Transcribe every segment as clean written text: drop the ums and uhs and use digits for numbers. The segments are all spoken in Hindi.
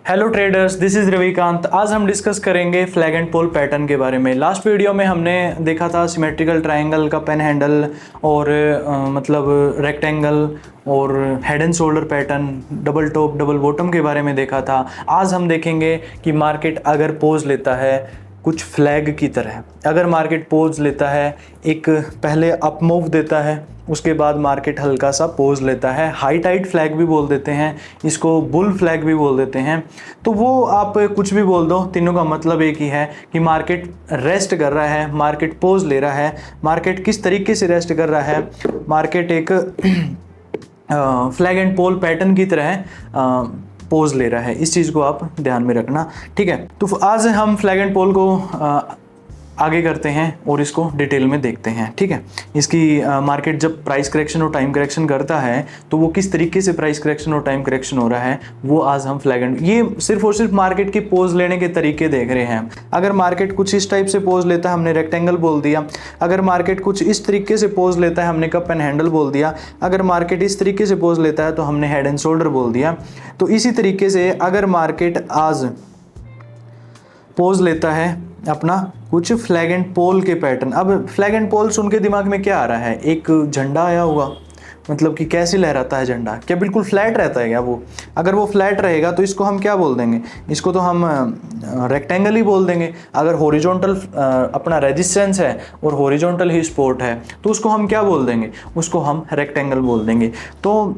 Hello traders, this is Ravikant. आज हम डिस्कस करेंगे फ्लैग एंड पोल पैटर्न के बारे में। लास्ट वीडियो में हमने देखा था सिमेट्रिकल ट्रायंगल का पेन हैंडल और मतलब रेक्टेंगल और head and shoulder pattern, double top double bottom के बारे में देखा था। आज हम देखेंगे कि मार्केट अगर पोज लेता है कुछ फ्लैग की तरह, अगर मार्केट पोज लेता है, एक पहले अप मूव देता है, उसके बाद मार्केट हल्का सा पोज लेता है, हाई टाइट फ्लैग भी बोल देते हैं इसको, बुल फ्लैग भी बोल देते हैं। तो वो आप कुछ भी बोल दो, तीनों का मतलब एक ही है कि मार्केट रेस्ट कर रहा है, मार्केट पोज ले रहा है। मार्केट किस तरीके से रेस्ट कर रहा है? मार्केट एक फ्लैग एंड पोल पैटर्न की तरह पोज ले रहा है। इस चीज़ को आप ध्यान में रखना, ठीक है। तो आज हम फ्लैग एंड पोल को आगे करते हैं और इसको डिटेल में देखते हैं, ठीक है। इसकी मार्केट जब प्राइस करेक्शन और टाइम करेक्शन करता है तो वो किस तरीके से प्राइस करेक्शन और टाइम करेक्शन हो रहा है, वो आज हम फ्लैग एंड, ये सिर्फ और सिर्फ मार्केट की पोज लेने के तरीके देख रहे हैं। अगर मार्केट कुछ इस टाइप से पोज लेता है, हमने रेक्टेंगल बोल दिया। अगर मार्केट कुछ इस तरीके से पोज लेता है, हमने कप एंड हैंडल बोल दिया। अगर मार्केट इस तरीके से पोज लेता है तो हमने हेड एंड शोल्डर बोल दिया। तो इसी तरीके से अगर मार्केट आज पोज लेता है अपना कुछ फ्लैग एंड पोल के पैटर्न, अब फ्लैग एंड पोल सुन के दिमाग में क्या आ रहा है? एक झंडा आया होगा, मतलब कि कैसे लहराता है झंडा? क्या बिल्कुल फ्लैट रहता है क्या वो? अगर वो फ्लैट रहेगा तो इसको हम क्या बोल देंगे? इसको तो हम रेक्टेंगल ही बोल देंगे। अगर हॉरिजॉन्टल अपना रेजिस्टेंस है और हॉरिजॉन्टल ही सपोर्ट है तो उसको हम क्या बोल देंगे? उसको हम रेक्टेंगल बोल देंगे। तो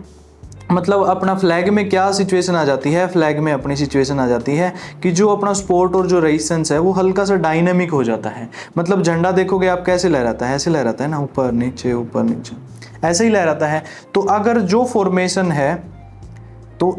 मतलब अपना फ्लैग में क्या सिचुएशन आ जाती है? फ्लैग में अपनी सिचुएशन आ जाती है कि जो अपना सपोर्ट और जो रेजिस्टेंस है वो हल्का सा डायनामिक हो जाता है। मतलब झंडा देखोगे आप कैसे लहराता है? ऐसे लहराता है ना, ऊपर नीचे ऐसे ही लहराता है। तो अगर जो फॉर्मेशन है तो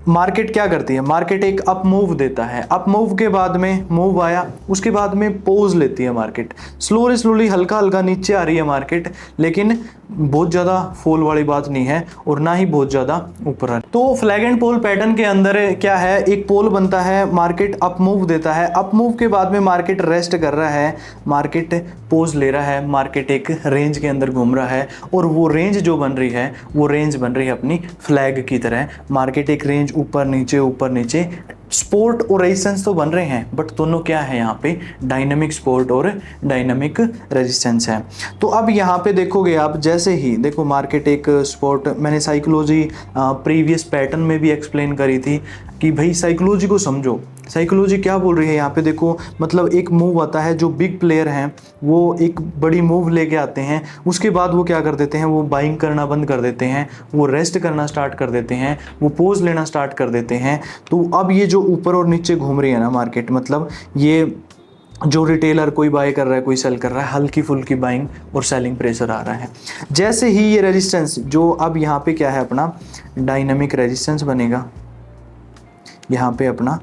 मार्केट क्या करती है? मार्केट एक अप मूव देता है, अप मूव के बाद में मूव आया, उसके बाद में पोज लेती है मार्केट, स्लोली हल्का हल्का नीचे आ रही है मार्केट, लेकिन बहुत ज़्यादा फॉल वाली बात नहीं है और ना ही बहुत ज़्यादा ऊपर है। तो फ्लैग एंड पोल पैटर्न के अंदर क्या है? एक पोल बनता है, मार्केट अप मूव देता है, अप मूव के बाद में मार्केट रेस्ट कर रहा है, मार्केट पोज ले रहा है, मार्केट एक रेंज के अंदर घूम रहा है और वो रेंज जो बन रही है वो रेंज बन रही है अपनी फ्लैग की तरह। मार्केट एक रेंज ऊपर नीचे सपोर्ट और रेजिस्टेंस तो बन रहे हैं, बट दोनों क्या है यहाँ पे? डायनामिक सपोर्ट और डायनामिक रेजिस्टेंस है। तो अब यहाँ पे देखोगे आप, जैसे ही देखो मार्केट एक सपोर्ट, मैंने साइकोलॉजी प्रीवियस पैटर्न में भी एक्सप्लेन करी थी कि भाई साइकोलॉजी को समझो। साइकोलॉजी क्या बोल रही है यहाँ पे? देखो मतलब एक मूव आता है, जो बिग प्लेयर हैं वो एक बड़ी मूव लेके आते हैं, उसके बाद वो क्या कर देते हैं? वो बाइंग करना बंद कर देते हैं, वो रेस्ट करना स्टार्ट कर देते हैं, वो पोज लेना स्टार्ट कर देते हैं। तो अब ये जो ऊपर और नीचे घूम रही है ना मार्केट, मतलब ये जो रिटेलर कोई बाय कर रहा है कोई सेल कर रहा है, हल्की फुल्की बाइंग और सेलिंग प्रेशर आ रहा है। जैसे ही ये रेजिस्टेंस जो अब यहाँ पे क्या है, अपना डायनामिक रेजिस्टेंस बनेगा, यहाँ पे अपना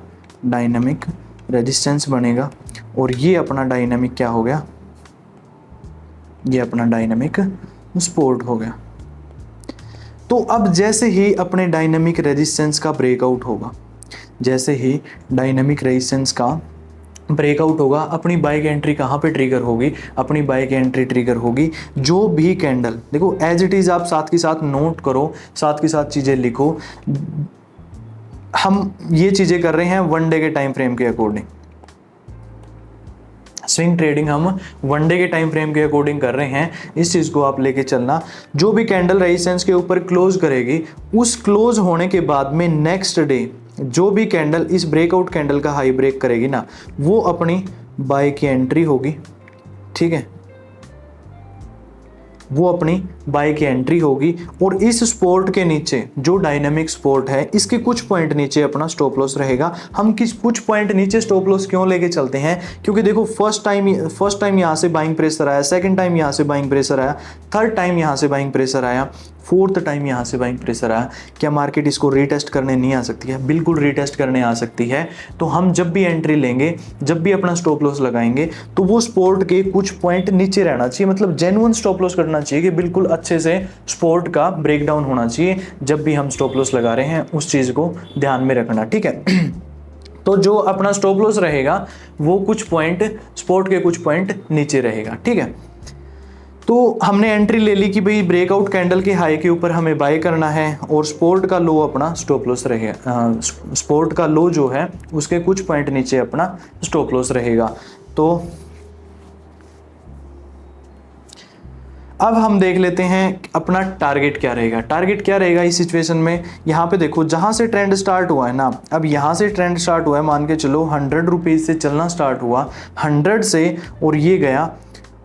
डायनामिक रेजिस्टेंस बनेगा और ये अपना डायनामिक क्या हो गया? ये अपना डायनामिक सपोर्ट हो गया। तो अब जैसे ही अपने डायनामिक रेजिस्टेंस का ब्रेकआउट होगा, जैसे ही डायनामिक रेजिस्टेंस का ब्रेकआउट होगा, अपनी बाइक एंट्री कहाँ पे ट्रिगर होगी? अपनी बाइक एंट्री ट्रिगर होगी जो भी कैंडल, देखो एज इट इज़, आप साथ के साथ नोट करो, साथ के साथ चीज़ें लिखो। हम ये चीज़ें कर रहे हैं वन डे के टाइम फ्रेम के अकॉर्डिंग, स्विंग ट्रेडिंग हम वन डे के टाइम फ्रेम के अकॉर्डिंग कर रहे हैं। इस चीज़ को आप लेके चलना। जो भी कैंडल रेजिस्टेंस के ऊपर क्लोज करेगी, उस क्लोज होने के बाद में नेक्स्ट डे जो भी कैंडल इस ब्रेकआउट कैंडल का हाई ब्रेक करेगी ना, वो अपनी बाय की एंट्री होगी, ठीक है, वो अपनी बाय की एंट्री होगी। और इस सपोर्ट के नीचे जो डायनामिक सपोर्ट है, इसके कुछ पॉइंट नीचे अपना स्टॉप लॉस रहेगा। हम कुछ पॉइंट नीचे स्टॉप लॉस क्यों लेके चलते हैं? क्योंकि देखो फर्स्ट टाइम यहाँ से बाइंग प्रेशर आया, सेकंड टाइम यहाँ से बाइंग प्रेशर आया, थर्ड टाइम यहाँ से बाइंग प्रेशर आया, फोर्थ टाइम यहाँ से बाइंग प्रेशर आया। क्या मार्केट इसको रीटेस्ट करने नहीं आ सकती है? बिल्कुल रीटेस्ट करने आ सकती है। तो हम जब भी एंट्री लेंगे, जब भी अपना स्टॉप लॉस लगाएंगे, तो वो सपोर्ट के कुछ पॉइंट नीचे रहना चाहिए, मतलब जेन्युइन स्टॉप लॉस करना चाहिए कि बिल्कुल अच्छे से सपोर्ट का ब्रेकडाउन होना चाहिए। जब भी हम स्टॉप लॉस लगा रहे हैं उस चीज़ को ध्यान में रखना, ठीक है। तो जो अपना स्टॉप लॉस रहेगा वो कुछ पॉइंट, सपोर्ट के कुछ पॉइंट नीचे रहेगा, ठीक है। तो हमने एंट्री ले ली कि भाई ब्रेकआउट कैंडल के हाई के ऊपर हमें बाय करना है और सपोर्ट का लो अपना स्टॉप लॉस रहेगा, सपोर्ट का लो जो है उसके कुछ पॉइंट नीचे अपना स्टॉप लॉस रहेगा। तो अब हम देख लेते हैं अपना टारगेट क्या रहेगा। टारगेट क्या रहेगा इस सिचुएशन में, यहाँ पे देखो जहाँ से ट्रेंड स्टार्ट हुआ है ना, अब यहाँ से ट्रेंड स्टार्ट हुआ है, मान के चलो 100 रुपीज़ से चलना स्टार्ट हुआ 100 से, और ये गया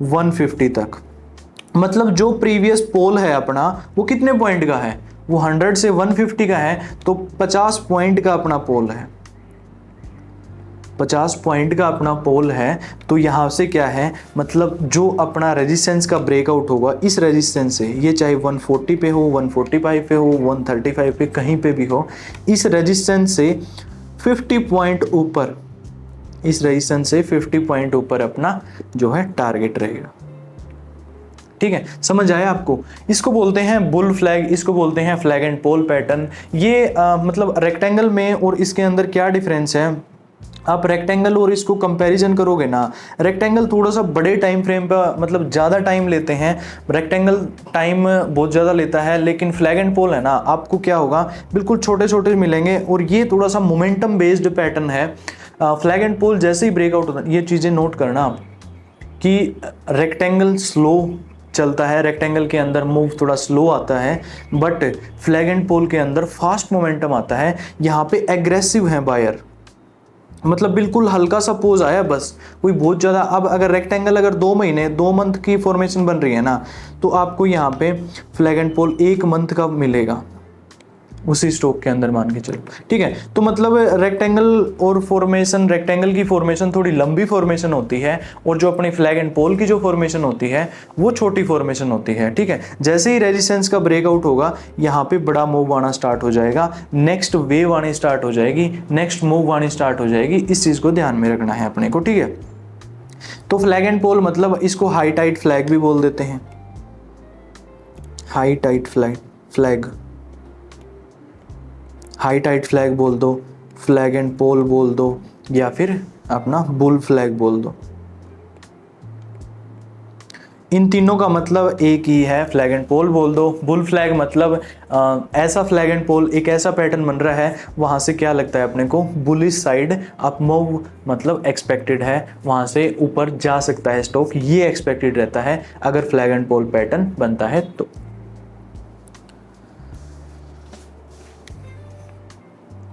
150 तक। मतलब जो प्रीवियस पोल है अपना वो कितने पॉइंट का है, वो 100 से 150 का है, तो 50 पॉइंट का अपना पोल है, 50 पॉइंट का अपना पोल है। तो यहाँ से क्या है, मतलब जो अपना रेजिस्टेंस का ब्रेकआउट होगा इस रेजिस्टेंस से, ये चाहे 140 पे हो, 145 पे हो, 135 पे, कहीं पे भी हो, इस रेजिस्टेंस से 50 पॉइंट ऊपर, इस रेजिस्टेंस से 50 पॉइंट ऊपर अपना जो है टारगेट रहेगा। ठीक है, समझ आया आपको। इसको बोलते हैं बुल फ्लैग, इसको बोलते हैं फ्लैग एंड पोल पैटर्न। ये मतलब रेक्टेंगल में और इसके अंदर क्या डिफरेंस है, आप रेक्टेंगल और इसको कंपैरिजन करोगे ना, रेक्टेंगल थोड़ा सा बड़े टाइम फ्रेम पर मतलब ज़्यादा टाइम लेते हैं, रेक्टेंगल टाइम बहुत ज़्यादा लेता है, लेकिन फ्लैग एंड पोल है ना, आपको क्या होगा, बिल्कुल छोटे छोटे मिलेंगे, और ये थोड़ा सा मोमेंटम बेस्ड पैटर्न है। फ्लैग एंड पोल जैसे ही ब्रेकआउट होता है, ये चीज़ें नोट करना आप कि रेक्टेंगल स्लो चलता है, रेक्टेंगल के अंदर मूव थोड़ा स्लो आता है, बट फ्लैग एंड पोल के अंदर फास्ट मोमेंटम आता है। यहाँ पे एग्रेसिव है बायर, मतलब बिल्कुल हल्का सा पोज आया बस, कोई बहुत ज़्यादा। अब अगर रेक्टेंगल अगर 2 महीने 2 मंथ की फॉर्मेशन बन रही है ना, तो आपको यहाँ पे फ्लैग एंड पोल 1 मंथ का मिलेगा उसी स्टॉक के अंदर, मान के चलो। ठीक है, तो मतलब रेक्टेंगल और फॉर्मेशन, रेक्टेंगल की फॉर्मेशन थोड़ी लंबी फॉर्मेशन होती है, और जो अपनी फ्लैग एंड पोल की जो फॉर्मेशन होती है वो छोटी फॉर्मेशन होती है। ठीक है, जैसे ही रेजिस्टेंस का ब्रेकआउट होगा, यहाँ पे बड़ा मूव आना स्टार्ट हो जाएगा, नेक्स्ट वेव आनी स्टार्ट हो जाएगी, नेक्स्ट मूव आनी स्टार्ट हो जाएगी। इस चीज़ को ध्यान में रखना है अपने को। ठीक है, तो फ्लैग एंड पोल मतलब इसको हाई टाइट फ्लैग भी बोल देते हैं, high tight flag, high tight flag बोल दो, फ्लैग एंड पोल बोल दो, या फिर अपना बुल फ्लैग बोल दो। इन तीनों का मतलब एक ही है, फ्लैग एंड पोल बोल दो। बुल फ्लैग मतलब ऐसा फ्लैग एंड पोल, एक ऐसा पैटर्न बन रहा है, वहाँ से क्या लगता है अपने को, बुलिश साइड अप मूव मतलब एक्सपेक्टेड है, वहाँ से ऊपर जा सकता है स्टॉक, ये एक्सपेक्टेड रहता है अगर फ्लैग एंड पोल पैटर्न बनता है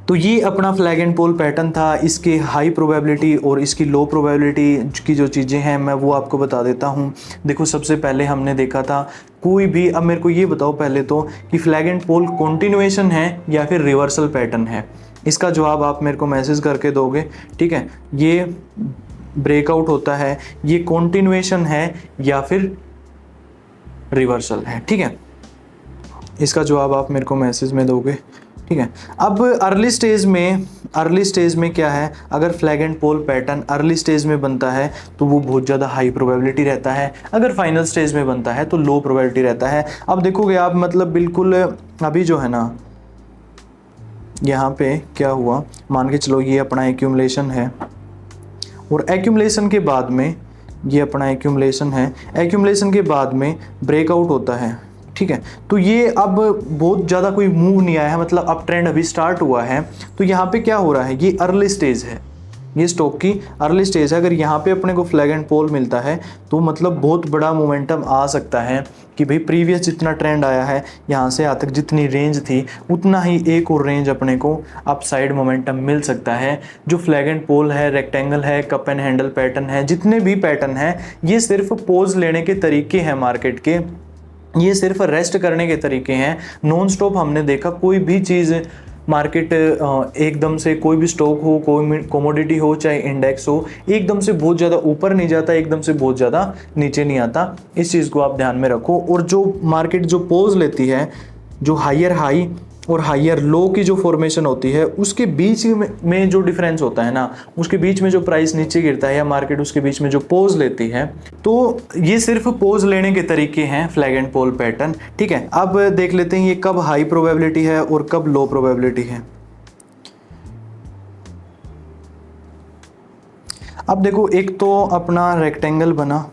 तो ये अपना फ्लैग एंड पोल पैटर्न था। इसके हाई प्रोबेबिलिटी और इसकी लो प्रोबेबिलिटी की जो चीज़ें हैं मैं वो आपको बता देता हूँ। देखो, सबसे पहले हमने देखा था कोई भी, अब मेरे को ये बताओ पहले तो कि फ्लैग एंड पोल कंटिन्यूएशन है या फिर रिवर्सल पैटर्न है। इसका जवाब आप मेरे को मैसेज करके दोगे। ठीक है, ये ब्रेकआउट होता है, ये कंटिन्यूएशन है या फिर रिवर्सल है। ठीक है, इसका जवाब आप मेरे को मैसेज में दोगे। ठीक है, अब अर्ली स्टेज में क्या है, अगर flag and pole pattern early stage में बनता है तो वो बहुत ज़्यादा हाई प्रोबेबिलिटी रहता है, अगर फाइनल स्टेज में बनता है तो लो प्रोबेबिलिटी रहता है। अब देखोगे आप, मतलब बिल्कुल अभी जो है ना, यहाँ पे क्या हुआ, मान के चलो ये अपना एक्यूमुलेशन है, और एक्यूमुलेशन के बाद में ये अपना एक्यूमुलेशन है, एक्यूमुलेशन के बाद में ब्रेकआउट होता है। ठीक है, तो ये अब बहुत ज़्यादा कोई मूव नहीं आया है, मतलब अप ट्रेंड अभी स्टार्ट हुआ है। तो यहाँ पे क्या हो रहा है, ये अर्ली स्टेज है, ये स्टॉक की अर्ली स्टेज है। अगर यहाँ पे अपने को फ्लैग एंड पोल मिलता है तो मतलब बहुत बड़ा मोमेंटम आ सकता है कि भाई प्रीवियस जितना ट्रेंड आया है, यहाँ से आज तक जितनी रेंज थी उतना ही एक और रेंज अपने को अप साइड मोमेंटम मिल सकता है। जो फ्लैग एंड पोल है, रेक्टेंगल है, कप एंड हैंडल पैटर्न है, जितने भी पैटर्न हैं, ये सिर्फ पोज लेने के तरीके हैं मार्केट के, ये सिर्फ रेस्ट करने के तरीके हैं। नॉन स्टॉप हमने देखा कोई भी चीज़ मार्केट एकदम से, कोई भी स्टॉक हो, कोई कमोडिटी हो, चाहे इंडेक्स हो, एकदम से बहुत ज़्यादा ऊपर नहीं जाता, एकदम से बहुत ज़्यादा नीचे नहीं आता। इस चीज़ को आप ध्यान में रखो। और जो मार्केट जो पोज लेती है, जो हायर हाई और हायर लो की जो फॉर्मेशन होती है, उसके बीच में जो डिफरेंस होता है ना, उसके बीच में जो प्राइस नीचे गिरता है या मार्केट उसके बीच में जो पोज लेती है, तो ये सिर्फ पोज लेने के तरीके हैं फ्लैग एंड पोल पैटर्न। ठीक है, अब देख लेते हैं ये कब हाई प्रोबेबिलिटी है और कब लो प्रोबेबिलिटी है। अब देखो, एक तो अपना रेक्टेंगल बना,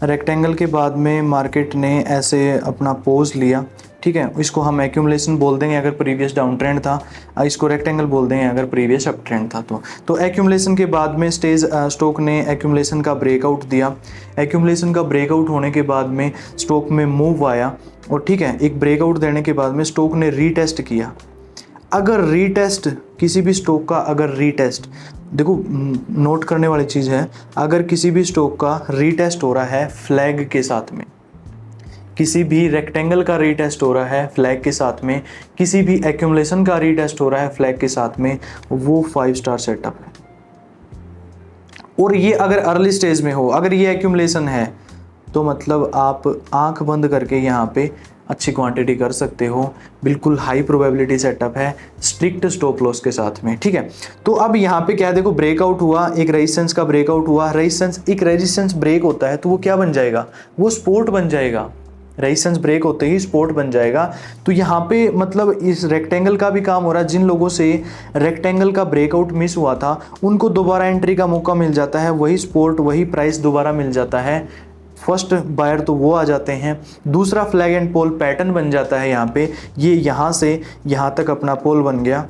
रेक्टेंगल के बाद में मार्केट ने ऐसे अपना पोज लिया, ठीक है, इसको हम एक्यूमुलेशन बोल देंगे अगर प्रीवियस डाउन ट्रेंड था, इसको रेक्टेंगल बोल देंगे अगर प्रीवियस अप ट्रेंड था। तो एक्यूमुलेशन के बाद में स्टॉक ने एक्यूमुलेशन का ब्रेकआउट दिया। एक्यूमुलेशन का ब्रेकआउट होने के बाद में स्टॉक में मूव आया और ठीक है, एक ब्रेकआउट देने के बाद में स्टॉक ने रीटेस्ट किया। अगर रीटेस्ट किसी भी स्टॉक का, अगर रीटेस्ट, देखो नोट करने वाली चीज़ है, अगर किसी भी स्टॉक का रीटेस्ट हो रहा है फ्लैग के साथ में, किसी भी रेक्टेंगल का रीटेस्ट हो रहा है फ्लैग के साथ में, किसी भी एक्यूमुलेशन का रीटेस्ट हो रहा है फ्लैग के साथ में, वो 5 स्टार सेटअप है। और ये अगर अर्ली स्टेज में हो, अगर ये एक्यूमुलेशन है, तो मतलब आप आंख बंद करके यहाँ पे अच्छी क्वांटिटी कर सकते हो। बिल्कुल हाई प्रोबेबिलिटी सेटअप है, स्ट्रिक्ट स्टॉप लॉस के साथ में, ठीक है। तो अब यहाँ पे क्या, देखो ब्रेकआउट हुआ, एक रेजिस्टेंस का ब्रेकआउट हुआ। रेजिस्टेंस, एक रेजिस्टेंस ब्रेक होता है तो वो क्या बन जाएगा, वो सपोर्ट बन जाएगा। रेजिस्टेंस ब्रेक होते ही सपोर्ट बन जाएगा। तो यहाँ पे मतलब इस रेक्टेंगल का भी काम हो रहा है। जिन लोगों से रेक्टेंगल का ब्रेकआउट मिस हुआ था उनको दोबारा एंट्री का मौका मिल जाता है, वही सपोर्ट, वही प्राइस दोबारा मिल जाता है। फर्स्ट बायर तो वो आ जाते हैं। दूसरा फ्लैग एंड पोल पैटर्न बन जाता है। यहाँ पे ये यहाँ से यहाँ तक अपना पोल बन गया,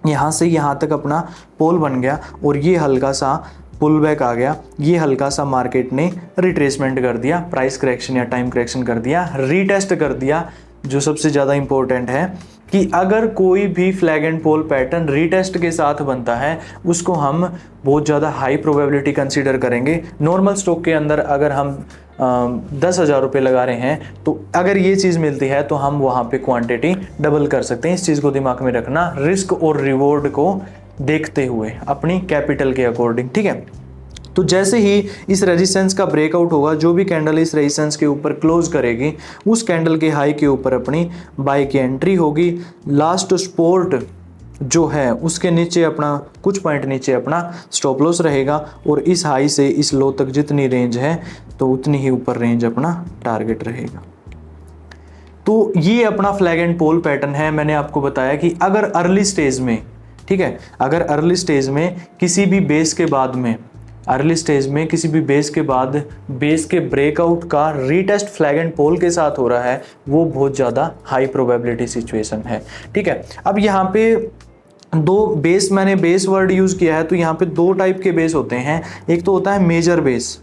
यहाँ से यहाँ तक अपना पोल बन गया और ये हल्का सा पुल बैक आ गया। ये हल्का सा मार्केट ने रिट्रेसमेंट कर दिया, प्राइस करेक्शन या टाइम करेक्शन कर दिया, रीटेस्ट कर दिया। जो सबसे ज़्यादा इंपॉर्टेंट है कि अगर कोई भी flag and pole pattern retest के साथ बनता है उसको हम बहुत ज़्यादा हाई प्रोबेबिलिटी कंसीडर करेंगे। नॉर्मल स्टॉक के अंदर अगर हम 10,000 रुपये लगा रहे हैं तो अगर ये चीज़ मिलती है तो हम वहाँ पे क्वांटिटी डबल कर सकते हैं। इस चीज़ को दिमाग में रखना, रिस्क और रिवॉर्ड को देखते हुए अपनी कैपिटल के अकॉर्डिंग, ठीक है। तो जैसे ही इस रेजिस्टेंस का ब्रेकआउट होगा, जो भी कैंडल इस रेजिस्टेंस के ऊपर क्लोज करेगी उस कैंडल के हाई के ऊपर अपनी बाय की एंट्री होगी। लास्ट सपोर्ट जो है उसके नीचे अपना, कुछ पॉइंट नीचे अपना स्टॉप लॉस रहेगा और इस हाई से इस लो तक जितनी रेंज है तो उतनी ही ऊपर रेंज अपना टारगेट रहेगा। तो ये अपना फ्लैग एंड पोल पैटर्न है। मैंने आपको बताया कि अगर अर्ली स्टेज में, ठीक है, अगर अर्ली स्टेज में किसी भी बेस के बाद में, अर्ली स्टेज में किसी भी बेस के बाद बेस के ब्रेकआउट का रीटेस्ट फ्लैग एंड पोल के साथ हो रहा है, वो बहुत ज़्यादा हाई प्रोबेबिलिटी सिचुएशन है, ठीक है। अब यहाँ पे दो बेस, मैंने बेस वर्ड यूज़ किया है, तो यहाँ पे दो टाइप के बेस होते हैं। एक तो होता है मेजर बेस।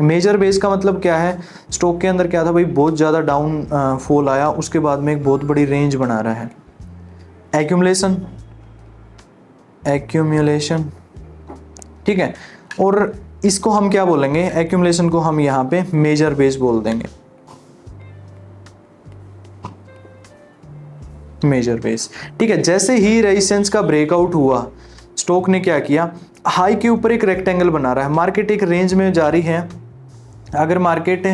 मेजर बेस का मतलब क्या है, स्टॉक के अंदर क्या था भाई, बहुत ज़्यादा डाउन फॉल आया, उसके बाद में एक बहुत बड़ी रेंज बना रहा है। एक्यूमुलेशन, ठीक है। और इसको हम क्या बोलेंगे, एक्यूमुलेशन को हम यहाँ पे मेजर बेस बोल देंगे, मेजर बेस, ठीक है। जैसे ही रेजिस्टेंस का ब्रेकआउट हुआ, स्टॉक ने क्या किया, हाई के ऊपर एक रेक्टेंगल बना रहा है। मार्केट एक रेंज में जा रही है। अगर मार्केट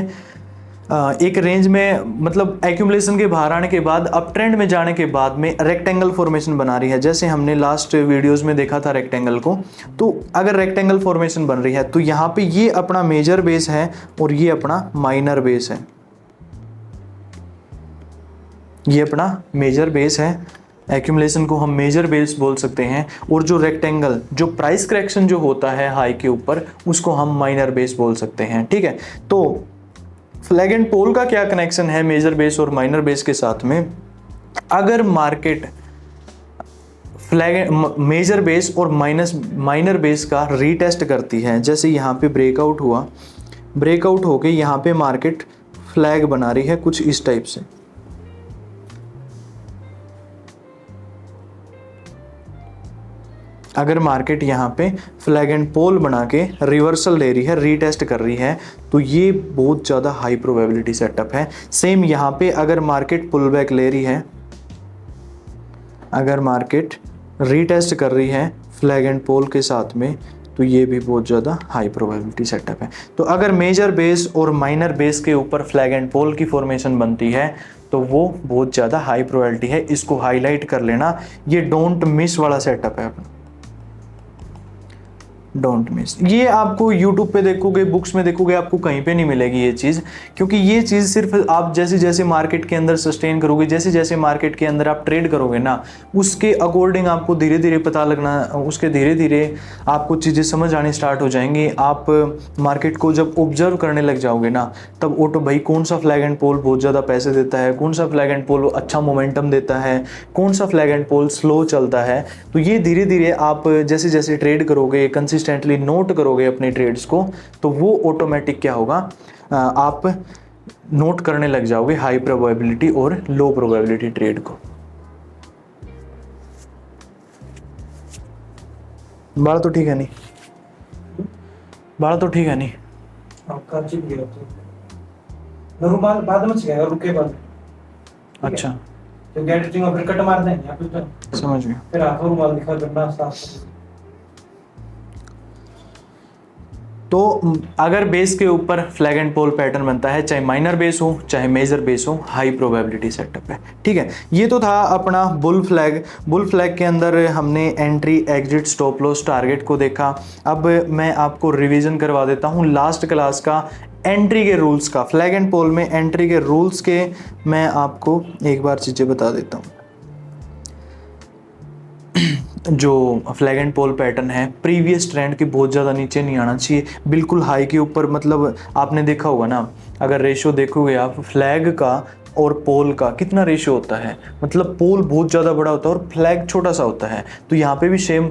एक रेंज में, मतलब एक्यूमुलेशन के बाहर आने के बाद अप ट्रेंड में जाने के बाद में रेक्टेंगल फॉर्मेशन बना रही है, जैसे हमने लास्ट वीडियोस में देखा था रेक्टेंगल को। तो अगर रेक्टेंगल फॉर्मेशन बन रही है तो यहाँ पे ये अपना मेजर बेस है और ये अपना माइनर बेस है, ये अपना मेजर बेस है। एक्यूमुलेशन को हम मेजर बेस बोल सकते हैं और जो रेक्टेंगल, जो प्राइस करेक्शन जो होता है हाई के ऊपर, उसको हम माइनर बेस बोल सकते हैं, ठीक है। तो फ्लैग एंड पोल का क्या कनेक्शन है मेजर बेस और माइनर बेस के साथ में, अगर मार्केट मेजर बेस और माइनर बेस का रीटेस्ट करती है, जैसे यहाँ पे ब्रेकआउट हुआ, ब्रेकआउट होके यहाँ पे मार्केट फ्लैग बना रही है कुछ इस टाइप से, अगर मार्केट यहाँ पे फ्लैग एंड पोल बना के रिवर्सल ले रही है, रीटेस्ट कर रही है, तो ये बहुत ज़्यादा हाई प्रोबेबिलिटी सेटअप है। सेम यहाँ पे अगर मार्केट पुल बैक ले रही है, अगर मार्केट रीटेस्ट कर रही है फ्लैग एंड पोल के साथ में, तो ये भी बहुत ज़्यादा हाई प्रोबेबिलिटी सेटअप है। तो अगर मेजर बेस और माइनर बेस के ऊपर फ्लैग एंड पोल की फॉर्मेशन बनती है तो वो बहुत ज़्यादा हाई प्रोबेबिलिटी है। इसको हाईलाइट कर लेना, ये डोंट मिस वाला सेटअप है अपना, डोंट मिस। ये आपको यूट्यूब पे देखोगे, बुक्स में देखोगे, आपको कहीं पे नहीं मिलेगी ये चीज़, क्योंकि ये चीज़ सिर्फ आप जैसे जैसे मार्केट के अंदर सस्टेन करोगे, जैसे जैसे मार्केट के अंदर आप ट्रेड करोगे ना, उसके अकॉर्डिंग आपको धीरे धीरे पता लगना, उसके धीरे धीरे आपको चीज़ें समझ आनी स्टार्ट हो जाएंगी। आप मार्केट को जब ऑब्जर्व करने लग जाओगे ना, तब ऑटो भाई कौन सा फ्लैग एंड पोल बहुत ज़्यादा पैसे देता है, कौन सा फ्लैग एंड पोल अच्छा मोमेंटम देता है, कौन सा फ्लैग एंड पोल स्लो चलता है। तो ये धीरे धीरे आप जैसे जैसे ट्रेड करोगे, कंसिस्टेंटली नोट करोगे अपने ट्रेड्स को, तो वो ऑटोमेटिक क्या होगा, आप नोट करने लग जाओगे हाई प्रोबेबिलिटी और लो प्रोबेबिलिटी ट्रेड को। बाड़ा तो ठीक है नहीं, बाड़ा तो ठीक है नहीं, आपका चिप गया तो रुमाल बाद में चाहिए, रुके बाद। अच्छा तो गैजेटिंग और फिर कट मार देंगे आप तो समझ गया। फिर आप रुमाल दिखा करना साफ। तो अगर बेस के ऊपर फ्लैग एंड पोल पैटर्न बनता है, चाहे माइनर बेस हो चाहे मेजर बेस हो, हाई प्रोबेबिलिटी सेटअप है। ठीक है, ये तो था अपना बुल फ्लैग। बुल फ्लैग के अंदर हमने entry, exit, stop loss, target को देखा। अब मैं आपको रिवीजन करवा देता हूँ लास्ट क्लास का एंट्री के रूल्स का। फ्लैग एंड पोल में एंट्री के रूल्स के मैं आपको एक बार चीज़ें बता देता हूँ। जो फ्लैग एंड पोल पैटर्न है, प्रीवियस ट्रेंड के बहुत ज़्यादा नीचे नहीं आना चाहिए, बिल्कुल हाई के ऊपर। मतलब आपने देखा होगा ना, अगर रेशियो देखोगे आप फ्लैग का और पोल का, कितना रेशियो होता है, मतलब पोल बहुत ज़्यादा बड़ा होता है और फ्लैग छोटा सा होता है। तो यहाँ पे भी सेम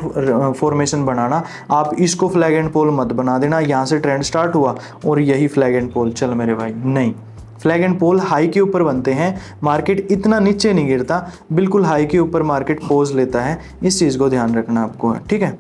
फॉर्मेशन बनाना, आप इसको फ्लैग एंड पोल मत बना देना। यहाँ से ट्रेंड स्टार्ट हुआ और यही फ्लैग एंड पोल, चल मेरे भाई, नहीं। फ्लैग एंड पोल हाई के ऊपर बनते हैं, मार्केट इतना नीचे नहीं गिरता, बिल्कुल हाई के ऊपर मार्केट पोज लेता है। इस चीज़ को ध्यान रखना आपको है, ठीक है।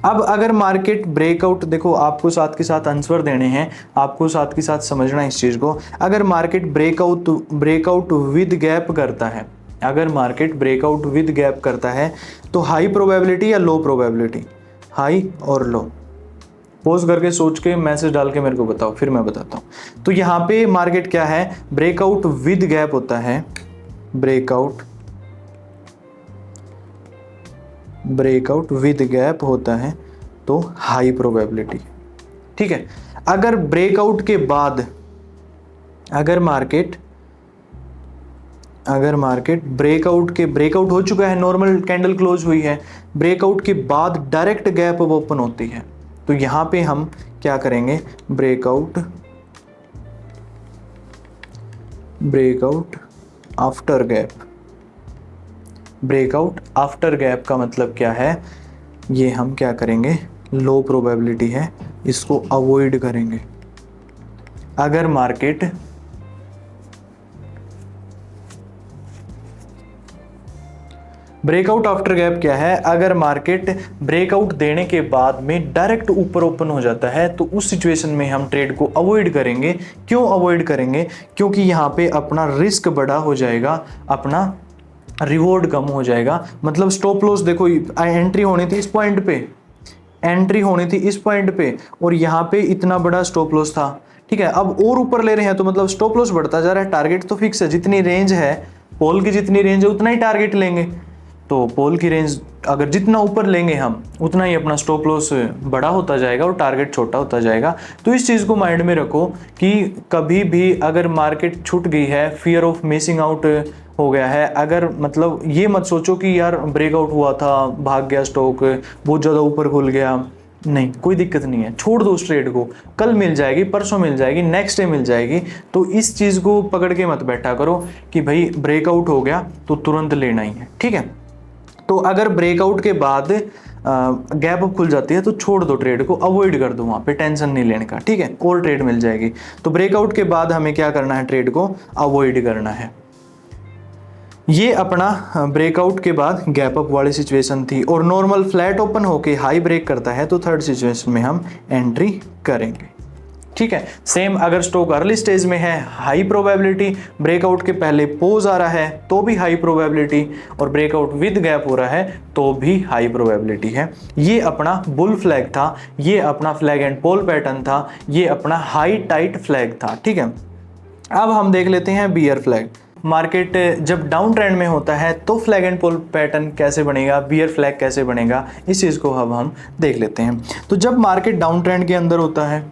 अब अगर मार्केट ब्रेकआउट, देखो आपको साथ के साथ आंसर देने हैं, आपको साथ के साथ समझना इस चीज़ को। अगर मार्केट ब्रेकआउट विद गैप करता है, अगर मार्केट ब्रेकआउट विद गैप करता है, तो हाई प्रोबेबिलिटी या लो प्रोबेबिलिटी, हाई और लो। पोज करके सोच के मैसेज डाल के मेरे को बताओ, फिर मैं बताता हूँ। तो यहाँ पे मार्केट क्या है, ब्रेकआउट विद गैप होता है, ब्रेकआउट विद गैप होता है तो हाई प्रोबेबिलिटी। ठीक है, अगर ब्रेकआउट के बाद, अगर मार्केट ब्रेकआउट हो चुका है, नॉर्मल कैंडल क्लोज हुई है, ब्रेकआउट के बाद डायरेक्ट गैप अब ओपन होती है, तो यहां पे हम क्या करेंगे, breakout after gap. Breakout after gap का मतलब क्या है, ये हम क्या करेंगे, लो प्रोबेबिलिटी है, इसको अवॉइड करेंगे। अगर मार्केट ब्रेकआउट आफ्टर गैप क्या है, अगर मार्केट ब्रेकआउट देने के बाद में डायरेक्ट ऊपर ओपन हो जाता है, तो उस सिचुएशन में हम ट्रेड को अवॉइड करेंगे। क्यों अवॉइड करेंगे, क्योंकि यहाँ पे अपना रिस्क बड़ा हो जाएगा, अपना रिवॉर्ड कम हो जाएगा। मतलब स्टॉप लॉस देखो, एंट्री होनी थी इस पॉइंट पे, एंट्री होनी थी इस पॉइंट पे, और यहाँ पे इतना बड़ा स्टॉप लॉस था। ठीक है, अब और ऊपर ले रहे हैं तो मतलब स्टॉप लॉस बढ़ता जा रहा है, टारगेट तो फिक्स है, जितनी रेंज है पोल की, जितनी रेंज है उतना ही टारगेट लेंगे। तो पोल की रेंज अगर जितना ऊपर लेंगे हम, उतना ही अपना स्टॉप लॉस बड़ा होता जाएगा और टारगेट छोटा होता जाएगा। तो इस चीज़ को माइंड में रखो कि कभी भी अगर मार्केट छूट गई है, फियर ऑफ मिसिंग आउट हो गया है, अगर मतलब ये मत सोचो कि यार ब्रेकआउट हुआ था, भाग गया स्टॉक, बहुत ज़्यादा ऊपर खुल गया, नहीं, कोई दिक्कत नहीं है, छोड़ दो उस ट्रेड को, कल मिल जाएगी, परसों मिल जाएगी, नेक्स्ट डे मिल जाएगी। तो इस चीज़ को पकड़ के मत बैठा करो कि भाई ब्रेकआउट हो गया तो तुरंत लेना ही है। ठीक है, तो अगर ब्रेकआउट के बाद गैप अप खुल जाती है तो छोड़ दो ट्रेड को, अवॉइड कर दो, वहाँ पे टेंशन नहीं लेने का। ठीक है, और ट्रेड मिल जाएगी। तो ब्रेकआउट के बाद हमें क्या करना है, ट्रेड को अवॉइड करना है। ये अपना ब्रेकआउट के बाद गैप अप वाली सिचुएशन थी, और नॉर्मल फ्लैट ओपन होके हाई ब्रेक करता है तो थर्ड सिचुएशन में हम एंट्री करेंगे। ठीक है, सेम अगर स्टॉक अर्ली स्टेज में है, हाई प्रोबेबिलिटी, ब्रेकआउट के पहले पोज आ रहा है तो भी हाई प्रोबेबिलिटी, और ब्रेकआउट विद गैप हो रहा है तो भी हाई प्रोबेबिलिटी है। ये अपना बुल फ्लैग था, ये अपना फ्लैग एंड पोल पैटर्न था, ये अपना हाई टाइट फ्लैग था। ठीक है, अब हम देख लेते हैं बियर फ्लैग। मार्केट जब डाउन ट्रेंड में होता है तो फ्लैग एंड पोल पैटर्न कैसे बनेगा, बियर फ्लैग कैसे बनेगा, इस चीज़ को अब हम देख लेते हैं। तो जब मार्केट डाउन ट्रेंड के अंदर होता है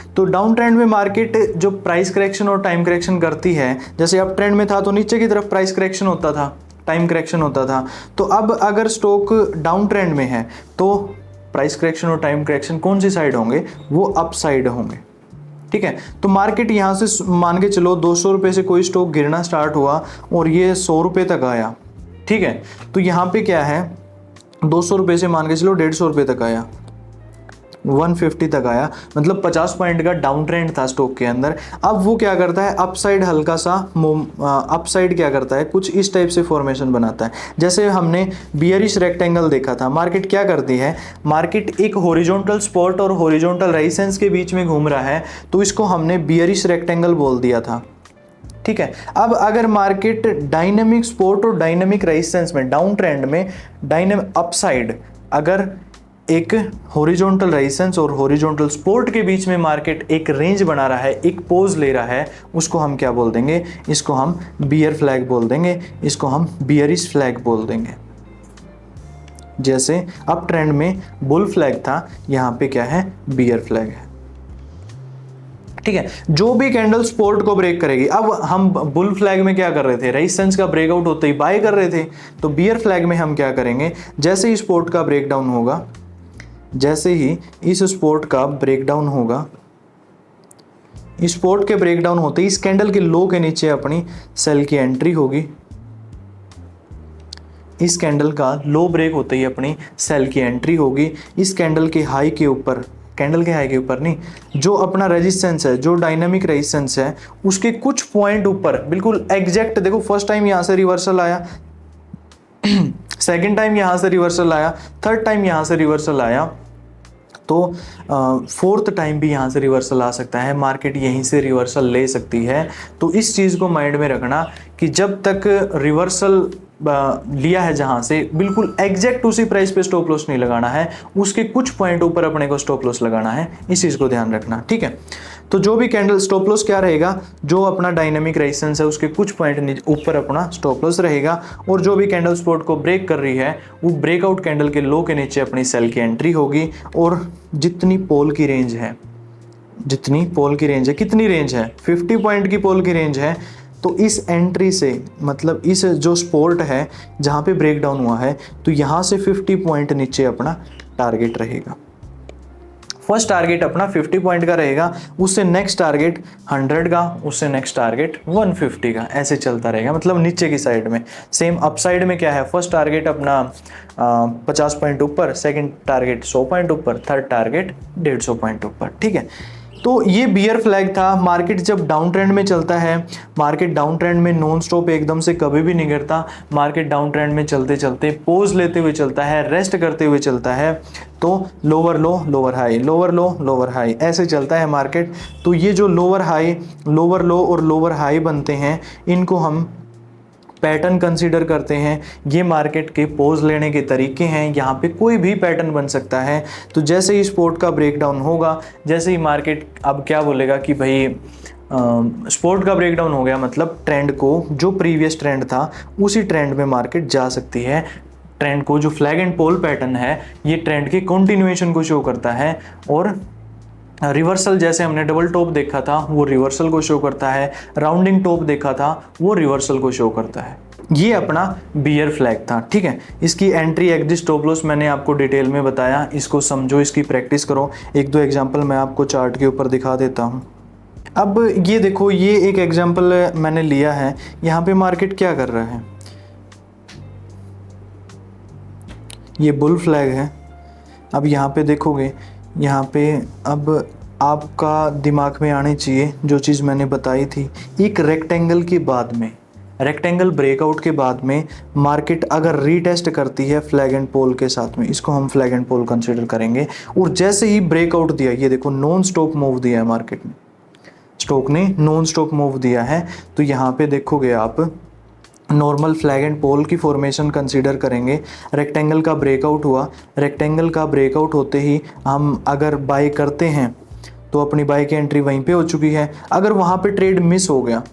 तो डाउन ट्रेंड में मार्केट जो प्राइस करेक्शन और टाइम करेक्शन करती है, जैसे अप ट्रेंड में था तो नीचे की तरफ प्राइस करेक्शन होता था, टाइम करेक्शन होता था। तो अब अगर स्टॉक डाउन ट्रेंड में है तो प्राइस करेक्शन और टाइम करेक्शन कौन सी साइड होंगे, वो अप साइड होंगे। ठीक है, तो मार्केट यहाँ से मान के चलो 200 रुपये से कोई स्टॉक गिरना स्टार्ट हुआ और ये 100 रुपये तक आया। ठीक है, तो यहाँ पे क्या है, 200 रुपये से मान के चलो 150 रुपये तक आया, 150 तक आया, मतलब 50 पॉइंट का डाउन ट्रेंड था स्टॉक के अंदर। अब वो क्या करता है, अप साइड हल्का सा अप साइड क्या करता है, कुछ इस टाइप से फॉर्मेशन बनाता है। जैसे हमने बियरिश रेक्टेंगल देखा था, मार्केट क्या करती है, मार्केट एक हॉरिजॉन्टल स्पॉट और हॉरिजॉन्टल रेजिस्टेंस के बीच में घूम रहा है, तो इसको हमने बियरिश रेक्टेंगल बोल दिया था। ठीक है, अब अगर मार्केट डायनेमिक सपोर्ट और डायनेमिक रेजिस्टेंस में डाउन ट्रेंड में डायनेमिक अपसाइड अगर एक हॉरिजॉन्टल रेजिस्टेंस और हॉरिजॉन्टल सपोर्ट के बीच में मार्केट एक रेंज बना रहा है, एक पोज ले रहा है, उसको हम क्या बोल देंगे, इसको हम बियर फ्लैग बोल देंगे, इसको हम बियरिश फ्लैग बोल देंगे। जैसे अप ट्रेंड में बुल फ्लैग था, यहाँ पे क्या है, बियर फ्लैग है। ठीक है, जो भी कैंडल सपोर्ट को ब्रेक करेगी, अब हम बुल फ्लैग में क्या कर रहे थे, रेजिस्टेंस का ब्रेकआउट होते ही बाय कर रहे थे, तो बियर फ्लैग में हम क्या करेंगे, जैसे ही सपोर्ट का ब्रेकडाउन होगा, जैसे ही इस सपोर्ट का ब्रेकडाउन होगा, इस सपोर्ट के ब्रेकडाउन होते ही इस कैंडल के लो के नीचे अपनी सेल की एंट्री होगी। इस कैंडल का लो ब्रेक होते ही अपनी सेल की एंट्री होगी। इस कैंडल के हाई के ऊपर, कैंडल के हाई के ऊपर नहीं, जो अपना रेजिस्टेंस है, जो डायनामिक रेजिस्टेंस है, उसके कुछ पॉइंट ऊपर बिल्कुल एग्जैक्ट, देखो फर्स्ट टाइम यहाँ से रिवर्सल आया, सेकेंड टाइम यहाँ से रिवर्सल आया, थर्ड टाइम यहाँ से रिवर्सल आया, तो फोर्थ टाइम भी यहाँ से रिवर्सल आ सकता है, मार्केट यहीं से रिवर्सल ले सकती है। तो इस चीज़ को माइंड में रखना कि जब तक रिवर्सल लिया है जहाँ से, बिल्कुल एग्जैक्ट उसी प्राइस पे स्टॉप लॉस नहीं लगाना है, उसके कुछ पॉइंट ऊपर अपने को स्टॉप लॉस लगाना है, इस चीज़ को ध्यान रखना। ठीक है, तो जो भी कैंडल स्टॉप लॉस क्या रहेगा, जो अपना डायनामिक रेजिस्टेंस है उसके कुछ पॉइंट ऊपर अपना स्टॉप लॉस रहेगा, और जो भी कैंडल सपोर्ट को ब्रेक कर रही है वो ब्रेकआउट कैंडल के लो के नीचे अपनी सेल की एंट्री होगी। और जितनी पोल की रेंज है, जितनी पोल की रेंज है, कितनी रेंज है, 50 पॉइंट की पोल की रेंज है, तो इस एंट्री से, मतलब इस जो सपोर्ट है जहाँ पे ब्रेकडाउन हुआ है, तो यहाँ से 50 पॉइंट नीचे अपना टारगेट रहेगा। फर्स्ट टारगेट अपना 50 पॉइंट का रहेगा, उससे नेक्स्ट टारगेट 100 का, उससे नेक्स्ट टारगेट 150 का, ऐसे चलता रहेगा। मतलब नीचे की साइड में सेम अप साइड में क्या है, फर्स्ट टारगेट अपना 50 पॉइंट ऊपर, सेकंड टारगेट 100 पॉइंट ऊपर, थर्ड टारगेट 150 पॉइंट ऊपर। ठीक है, तो ये बियर फ्लैग था। मार्केट जब डाउन ट्रेंड में चलता है, मार्केट डाउन ट्रेंड में नॉन स्टॉप एकदम से कभी भी नहीं गिरता, मार्केट डाउन ट्रेंड में चलते चलते पोज लेते हुए चलता है, रेस्ट करते हुए चलता है, तो लोअर लो लोअर हाई, लोअर लो लोअर हाई, ऐसे चलता है मार्केट। तो ये जो लोअर हाई, लोअर लो और लोअर हाई बनते हैं, इनको हम पैटर्न कंसीडर करते हैं। ये मार्केट के पोज लेने के तरीके हैं, यहाँ पे कोई भी पैटर्न बन सकता है। तो जैसे ही स्पोर्ट का ब्रेकडाउन होगा, जैसे ही मार्केट अब क्या बोलेगा कि भाई स्पोर्ट का ब्रेकडाउन हो गया, मतलब ट्रेंड को, जो प्रीवियस ट्रेंड था उसी ट्रेंड में मार्केट जा सकती है। ट्रेंड को, जो फ्लैग एंड पोल पैटर्न है, ये ट्रेंड के कंटिन्यूएशन को शो करता है, और रिवर्सल जैसे हमने डबल टॉप देखा था वो रिवर्सल को शो करता है, राउंडिंग टॉप देखा था वो रिवर्सल को शो करता है। ये अपना बियर फ्लैग था। ठीक है, इसकी एंट्री एग्जिट स्टॉप लॉस मैंने आपको डिटेल में बताया, इसको समझो, इसकी प्रैक्टिस करो। एक दो एग्जांपल मैं आपको चार्ट के ऊपर दिखा देता हूँ। अब ये देखो, ये एक एग्जांपल मैंने लिया है, यहाँ पे मार्केट क्या कर रहा है, ये बुल फ्लैग है। अब यहाँ पे देखोगे, यहाँ पे अब आपका दिमाग में आनी चाहिए जो चीज़ मैंने बताई थी, एक रेक्टेंगल के बाद में, रेक्टेंगल ब्रेकआउट के बाद में मार्केट अगर रीटेस्ट करती है फ्लैग एंड पोल के साथ में, इसको हम फ्लैग एंड पोल कंसीडर करेंगे, और जैसे ही ब्रेकआउट दिया, ये देखो नॉन स्टॉप मूव दिया है मार्केट में, स्टॉक ने नॉन स्टॉप मूव दिया है, तो यहाँ पे देखोगे आप नॉर्मल फ्लैग एंड पोल की फॉर्मेशन कंसीडर करेंगे। रेक्टेंगल का ब्रेकआउट हुआ, रेक्टेंगल का ब्रेकआउट होते ही हम अगर बाय करते हैं तो अपनी बाय की एंट्री वहीं पे हो चुकी है। अगर वहाँ पे ट्रेड मिस हो गया,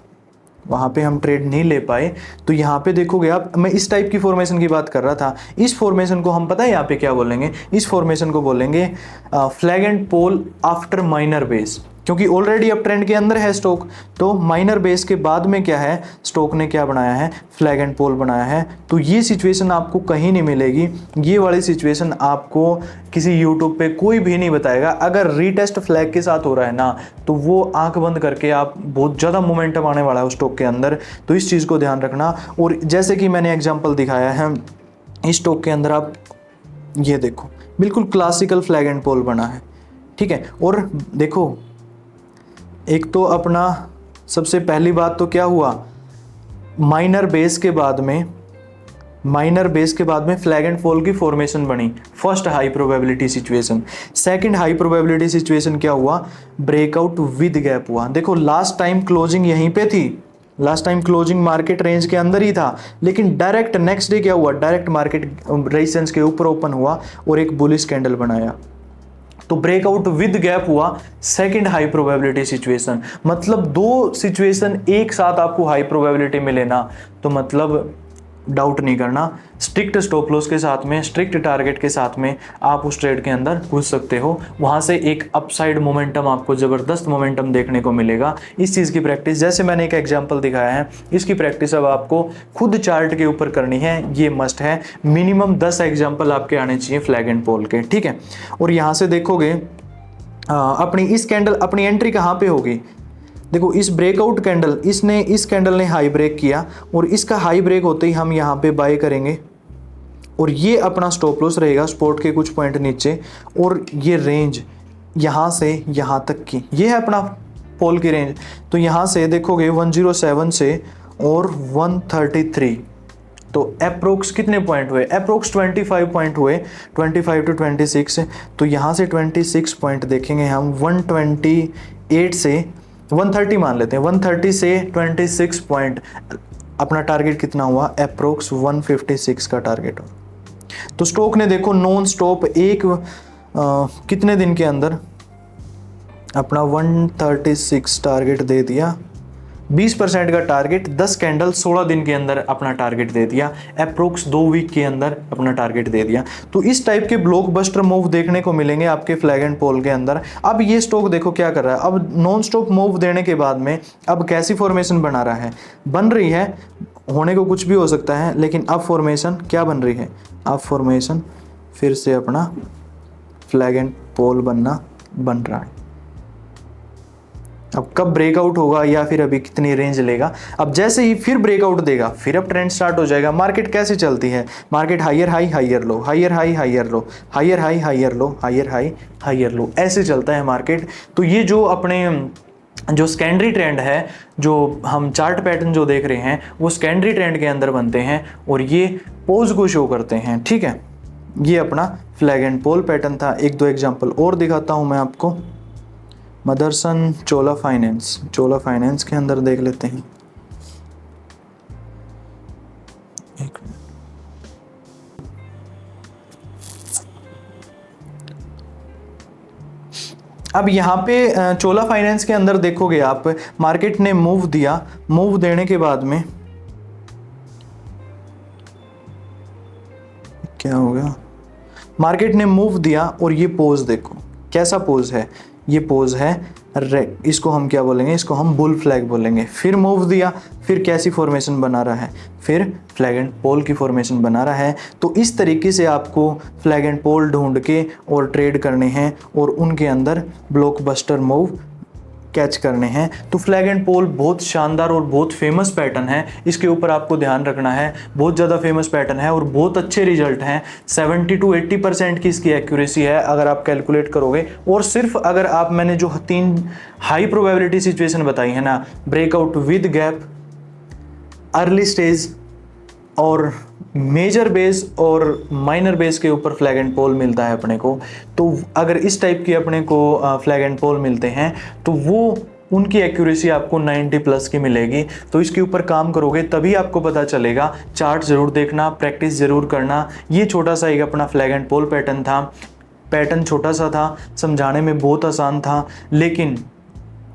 वहाँ पे हम ट्रेड नहीं ले पाए। तो यहाँ पे देखोगे आप, मैं इस टाइप की फॉर्मेशन की बात कर रहा था। इस फॉर्मेशन को हम पता है यहाँ पे क्या बोलेंगे, इस फॉर्मेशन को बोलेंगे flag and pole after minor base, क्योंकि ऑलरेडी अब ट्रेंड के अंदर है स्टॉक। तो माइनर बेस के बाद में क्या है, स्टॉक ने क्या बनाया है, फ्लैग एंड पोल बनाया है। तो ये सिचुएशन आपको कहीं नहीं मिलेगी, ये वाली सिचुएशन आपको किसी यूट्यूब पे कोई भी नहीं बताएगा। अगर रीटेस्ट फ्लैग के साथ हो रहा है ना, तो वो आंख बंद करके आप बहुत ज़्यादा मोमेंटम आने वाला है उस स्टॉक के अंदर, तो इस चीज़ को ध्यान रखना। और जैसे कि मैंने एग्जाम्पल दिखाया है, इस स्टॉक के अंदर आप ये देखो, बिल्कुल क्लासिकल फ्लैग एंड पोल बना है, ठीक है। और देखो, एक तो अपना सबसे पहली बात तो क्या हुआ, माइनर बेस के बाद में फ्लैग एंड पोल की फॉर्मेशन बनी, first high probability situation. Second high probability situation क्या हुआ, ब्रेकआउट विद गैप हुआ। देखो लास्ट टाइम क्लोजिंग यहीं पे थी, last time closing market range के अंदर ही था, लेकिन डायरेक्ट नेक्स्ट डे क्या हुआ, डायरेक्ट मार्केट रेजिस्टेंस के ऊपर ओपन हुआ और एक बुलिश कैंडल बनाया। तो ब्रेकआउट विद गैप हुआ, सेकंड हाई प्रोबेबिलिटी सिचुएशन। मतलब दो सिचुएशन एक साथ आपको हाई प्रोबेबिलिटी मिले ना, तो मतलब डाउट नहीं करना, स्ट्रिक्ट स्टॉप लॉस के साथ में, स्ट्रिक्ट टारगेट के साथ में आप उस ट्रेड के अंदर घुस सकते हो। वहाँ से एक अपसाइड मोमेंटम, आपको ज़बरदस्त मोमेंटम देखने को मिलेगा। इस चीज़ की प्रैक्टिस, जैसे मैंने एक एग्जांपल दिखाया है, इसकी प्रैक्टिस अब आपको खुद चार्ट के ऊपर करनी है, ये मस्ट है। मिनिमम 10 एग्जाम्पल आपके आने चाहिए फ्लैग एंड पोल के, ठीक है। और यहाँ से देखोगे अपनी इस कैंडल, अपनी एंट्री कहाँ पे होगी, देखो इस ब्रेकआउट कैंडल, इस कैंडल ने हाई ब्रेक किया और इसका हाई ब्रेक होते ही हम यहाँ पे बाय करेंगे और ये अपना स्टॉप लॉस रहेगा सपोर्ट के कुछ पॉइंट नीचे। और ये रेंज यहाँ से यहाँ तक की, ये है अपना पोल की रेंज। तो यहाँ से देखोगे 107 से और 133, तो अप्रोक्स कितने पॉइंट हुए, अप्रोक्स 25 पॉइंट हुए, 25 टू 26। तो यहाँ से 26 पॉइंट देखेंगे हम, 128 से 130 मान लेते हैं, 130 से 26 पॉइंट, अपना टारगेट कितना हुआ, अप्रोक्स 156 का टारगेट हुआ। तो स्टॉक ने देखो नॉन स्टॉप एक कितने दिन के अंदर अपना 136 टारगेट दे दिया, 20% का टारगेट, 10 कैंडल 16 दिन के अंदर अपना टारगेट दे दिया, अप्रोक्स 2 वीक के अंदर अपना टारगेट दे दिया। तो इस टाइप के ब्लॉकबस्टर मूव देखने को मिलेंगे आपके फ्लैग एंड पोल के अंदर। अब ये स्टॉक देखो क्या कर रहा है, अब नॉन स्टॉप मूव देने के बाद में अब कैसी फॉर्मेशन बना रहा है, बन रही है, होने को कुछ भी हो सकता है, लेकिन अब फॉर्मेशन क्या बन रही है, अब फॉर्मेशन फिर से अपना फ्लैग एंड पोल बन रहा है। अब कब ब्रेकआउट होगा या फिर अभी कितनी रेंज लेगा, अब जैसे ही फिर ब्रेकआउट देगा फिर अब ट्रेंड स्टार्ट हो जाएगा। मार्केट कैसे चलती है, market higher high higher low, higher high higher low, higher high higher low, higher high higher low, ऐसे चलता है मार्केट। तो ये जो अपने जो सेकेंडरी ट्रेंड है, जो हम चार्ट पैटर्न जो देख रहे हैं, वो सेकेंडरी ट्रेंड के अंदर बनते हैं और ये पोज को शो करते हैं, ठीक है। ये अपना फ्लैग एंड पोल पैटर्न था। एक दो एग्जांपल और दिखाता हूं मैं आपको। मदरसन चोला फाइनेंस के अंदर देख लेते हैं। अब यहाँ पे चोला फाइनेंस के अंदर देखोगे आप, मार्केट ने मूव दिया, मूव देने के बाद में क्या हो गया, मार्केट ने मूव दिया और ये पोज देखो कैसा पोज है, ये पोज है इसको हम क्या बोलेंगे, इसको हम बुल फ्लैग बोलेंगे। फिर मूव दिया, फिर कैसी फॉर्मेशन बना रहा है, फिर फ्लैग एंड पोल की फॉर्मेशन बना रहा है। तो इस तरीके से आपको फ्लैग एंड पोल ढूंढ के और ट्रेड करने हैं और उनके अंदर ब्लॉकबस्टर मूव कैच करने हैं। तो फ्लैग एंड पोल बहुत शानदार और बहुत फेमस पैटर्न है, इसके ऊपर आपको ध्यान रखना है। बहुत ज़्यादा फेमस पैटर्न है और बहुत अच्छे रिजल्ट हैं। 70 to 80% की इसकी एक्यूरेसी है अगर आप कैलकुलेट करोगे। और सिर्फ अगर आप, मैंने जो 3 हाई प्रोबेबिलिटी सिचुएशन बताई है ना, breakout with gap, early stage और मेजर बेस और माइनर बेस के ऊपर फ्लैग एंड पोल मिलता है अपने को। तो अगर इस टाइप की अपने को फ्लैग एंड पोल मिलते हैं तो वो उनकी एक्यूरेसी आपको 90+ की मिलेगी। तो इसके ऊपर काम करोगे तभी आपको पता चलेगा। चार्ट ज़रूर देखना, प्रैक्टिस ज़रूर करना। ये छोटा सा एक अपना फ्लैग एंड पोल पैटर्न था। पैटर्न छोटा सा था, समझाने में बहुत आसान था, लेकिन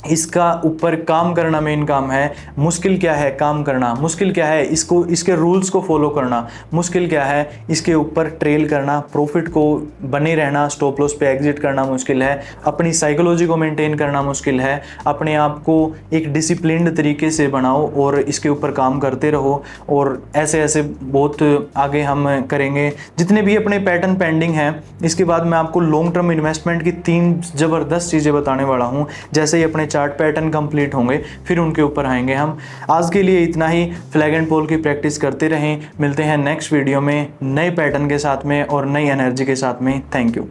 इसका ऊपर काम करना मेन काम है। मुश्किल क्या है काम करना, मुश्किल क्या है इसको, इसके रूल्स को फॉलो करना, मुश्किल क्या है इसके ऊपर ट्रेल करना, प्रॉफिट को बने रहना, स्टॉप लॉस पे एग्जिट करना मुश्किल है, अपनी साइकोलॉजी को मेंटेन करना मुश्किल है। अपने आप को एक डिसिप्लिन्ड तरीके से बनाओ और इसके ऊपर काम करते रहो। और ऐसे ऐसे बहुत आगे हम करेंगे। जितने भी अपने पैटर्न पेंडिंग हैं, इसके बाद मैं आपको लॉन्ग टर्म इन्वेस्टमेंट की 3 ज़बरदस्त चीज़ें बताने वाला हूँ। जैसे ही अपने चार्ट पैटर्न कंप्लीट होंगे फिर उनके ऊपर आएंगे हम। आज के लिए इतना ही। फ्लैग एंड पोल की प्रैक्टिस करते रहें। मिलते हैं नेक्स्ट वीडियो में नए पैटर्न के साथ में और नई एनर्जी के साथ में। Thank you.